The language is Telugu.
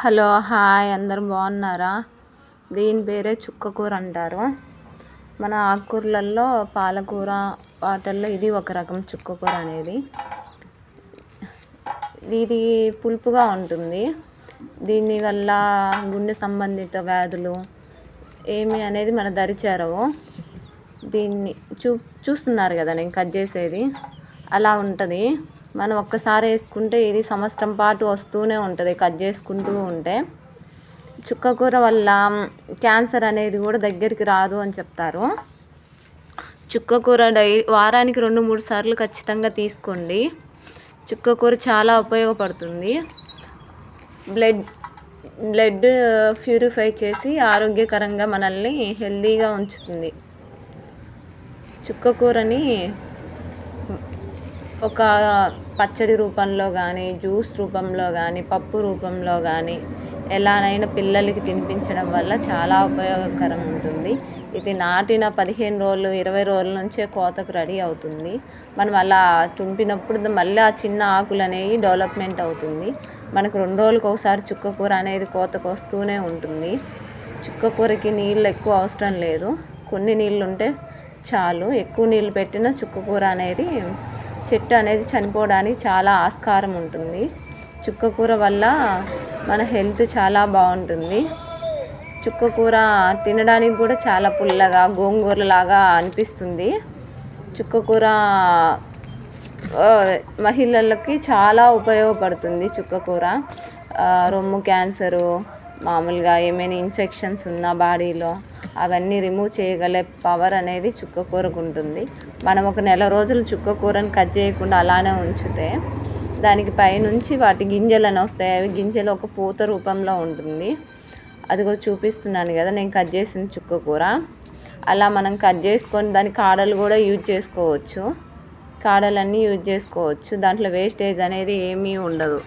హలో హాయ్ అందరు బాగున్నారా? దీని పేరే చుక్కకూర అంటారు. మన ఆకుకూరలలో పాలకూర వాటల్లో ఇది ఒక రకం చుక్కకూర అనేది. ఇది పులుపుగా ఉంటుంది. దీనివల్ల గుండె సంబంధిత వ్యాధులు ఏమి అనేది మన దరి చేరవు. దీన్ని చూస్తున్నారు కదా నేను కట్ చేసేది, అలా ఉంటుంది. మనం ఒక్కసారి వేసుకుంటే ఇది సంవత్సరం పాటు వస్తూనే ఉంటుంది కట్ చేసుకుంటూ ఉంటే. చుక్కకూర వల్ల క్యాన్సర్ అనేది కూడా దగ్గరికి రాదు అని చెప్తారు. చుక్కకూర వారానికి 2-3 సార్లు ఖచ్చితంగా తీసుకోండి. చుక్కకూర చాలా ఉపయోగపడుతుంది. బ్లడ్ ప్యూరిఫై చేసి ఆరోగ్యకరంగా మనల్ని హెల్తీగా ఉంచుతుంది. చుక్కకూరని ఒక పచ్చడి రూపంలో కానీ, జ్యూస్ రూపంలో కానీ, పప్పు రూపంలో కానీ ఎలానైనా పిల్లలకి తినిపించడం వల్ల చాలా ఉపయోగకరం ఉంటుంది. ఇది నాటిన 15 రోజులు 20 రోజుల నుంచే కోతకు రెడీ అవుతుంది. మనం అలా తుంపినప్పుడు మళ్ళీ ఆ చిన్న ఆకులు అనేవి డెవలప్మెంట్ అవుతుంది. మనకు 2 రోజులకు ఒకసారి చుక్కకూర అనేది కోతకు వస్తూనే ఉంటుంది. చుక్కకూరకి నీళ్ళు ఎక్కువ అవసరం లేదు, కొన్ని నీళ్ళు ఉంటే చాలు. ఎక్కువ నీళ్ళు పెట్టిన చుక్కకూర అనేది చెట్టు అనేది చనిపోవడానికి చాలా ఆస్కారం ఉంటుంది. చుక్కకూర వల్ల మన హెల్త్ చాలా బాగుంటుంది. చుక్కకూర తినడానికి కూడా చాలా పుల్లగా గోంగూరలాగా అనిపిస్తుంది. చుక్కకూర మహిళలకి చాలా ఉపయోగపడుతుంది. చుక్కకూర రొమ్ము క్యాన్సరు, మామూలుగా ఏమైనా ఇన్ఫెక్షన్స్ ఉన్నా బాడీలో అవన్నీ రిమూవ్ చేయగల పవర్ అనేది చుక్కకూరకు ఉంటుంది. మనం ఒక నెల రోజులు చుక్కకూరను కట్ చేయకుండా అలానే ఉంచితే దానికి పైనుంచి వాటి గింజలు అని వస్తాయి. అవి గింజలు ఒక పూత రూపంలో ఉంటుంది. అదిగో చూపిస్తున్నాను కదా నేను కట్ చేసిన చుక్కకూర. అలా మనం కట్ చేసుకొని దాని కాడలు కూడా యూజ్ చేసుకోవచ్చు. కాడలన్నీ యూజ్ చేసుకోవచ్చు. దాంట్లో వేస్టేజ్ అనేది ఏమీ ఉండదు.